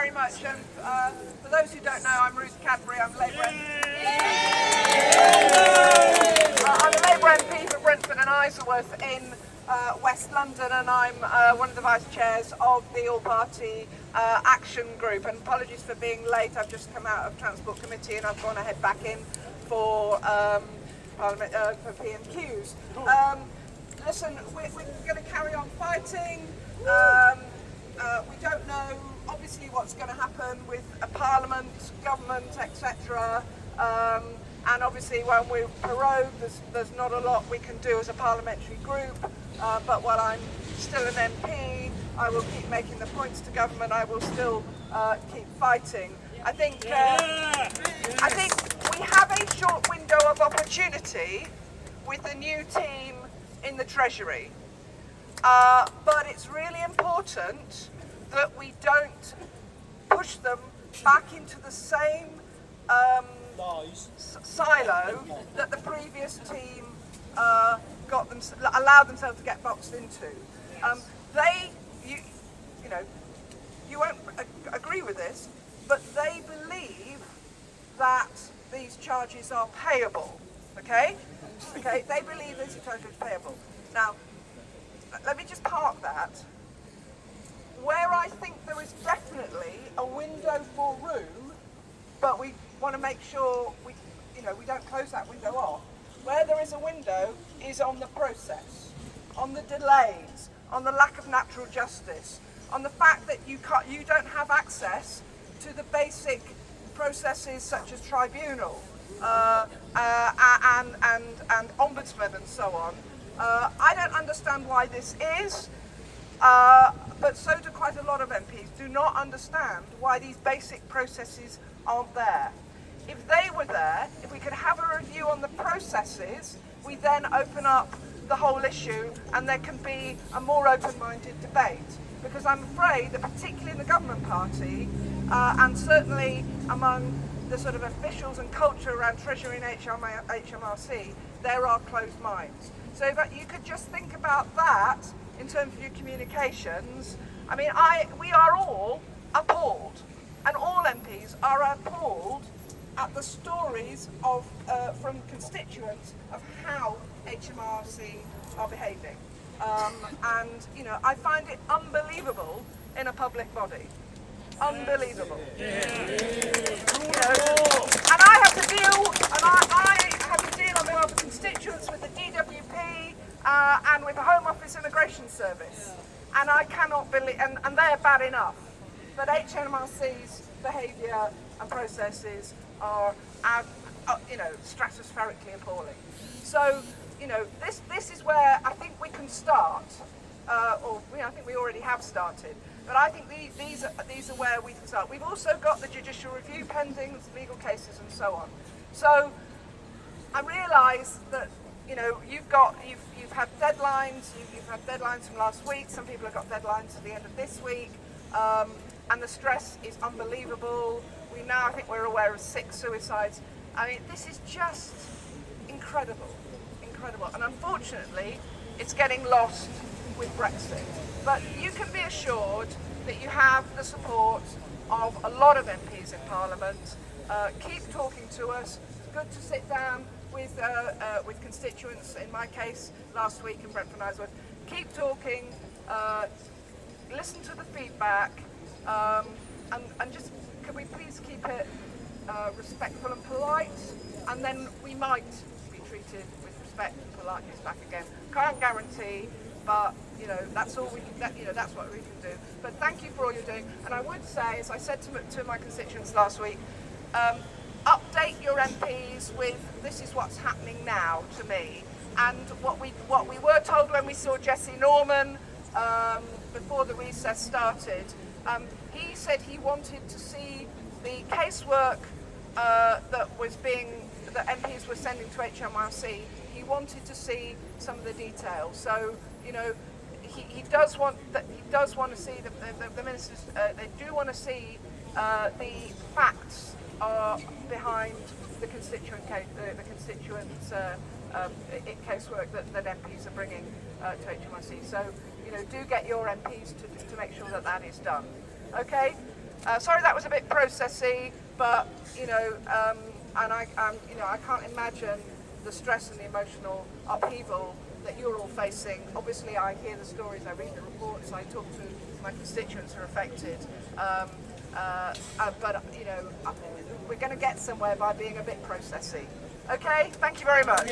very much. And for those who don't know, I'm Ruth Cadbury. I'm Labour I'm a Labour MP for Brentford and Isleworth in West London, and I'm one of the vice chairs of the All-Party Action Group. And apologies for being late. I've just come out of Transport Committee and I've gone ahead back in for Parliament for P&Qs. Listen, we're going to carry on fighting. We don't know, obviously, what's going to happen with a Parliament, government, etc. And obviously, when we're prorogued, there's not a lot we can do as a parliamentary group. But while I'm still an MP, I will keep making the points to government. I will still keep fighting. I think we have a short window of opportunity with the new team in the Treasury. But it's really important that we don't push them back into the same silo that the previous team allowed themselves to get boxed into. You won't agree with this, but they believe that these charges are payable. Okay, they believe these charges are payable. Now, let me just park that. Where I think there is definitely a window for room, but we want to make sure we don't close that window off. Where there is a window is on the process, on the delays, on the lack of natural justice, on the fact that you don't have access to the basic processes such as tribunal and ombudsman and so on. I don't understand why this is, but so do quite a lot of MPs do not understand why these basic processes aren't there. If they were there, if we could have a review on the processes, we then open up the whole issue and there can be a more open-minded debate. Because I'm afraid that particularly in the government party, and certainly among the sort of officials and culture around Treasury and HMRC, there are closed minds. So that you could just think about that in terms of your communications. I mean, we are all appalled, and all MPs are appalled at the stories of from constituents of how HMRC are behaving. And I find it unbelievable in a public body. Unbelievable. And I have to deal on behalf of constituents with the DWP and with the Home Office Immigration Service. And I cannot believe, and they're bad enough, but HMRC's behaviour and processes are stratospherically appalling. So, this is where I think we can start, I think we already have started. But I think these are where we can start. We've also got the judicial review pending, legal cases and so on. So I realise that you've had deadlines. You've had deadlines from last week. Some people have got deadlines at the end of this week, and the stress is unbelievable. I think we're aware of 6 suicides. I mean, this is just incredible, and unfortunately, it's getting lost with Brexit. But you can be assured that you have the support of a lot of MPs in Parliament. Keep talking to us. It's good to sit down with constituents. In my case, last week in Brentford and Isleworth. Keep talking. Listen to the feedback, and just can we please keep it respectful and polite, and then we might be treated with respect and politeness back again. Can't guarantee, but that's all we can. That's what we can do. But thank you for all you're doing. And I would say, as I said to my constituents last week, update your MPs with this is what's happening now to me, and what we were told when we saw Jesse Norman before the recess started. He said he wanted to see the casework that MPs were sending to HMRC. He wanted to see some of the details. So he does want to see the ministers. They do want to see the facts behind the constituent casework that MPs are bringing to HMRC. So do get your MPs to make sure that is done. Okay. Sorry that was a bit processy, but and I can't imagine the stress and the emotional upheaval that you're all facing. Obviously, I hear the stories, I read the reports, I talk to my constituents who are affected. But we're going to get somewhere by being a bit processy. Okay, thank you very much.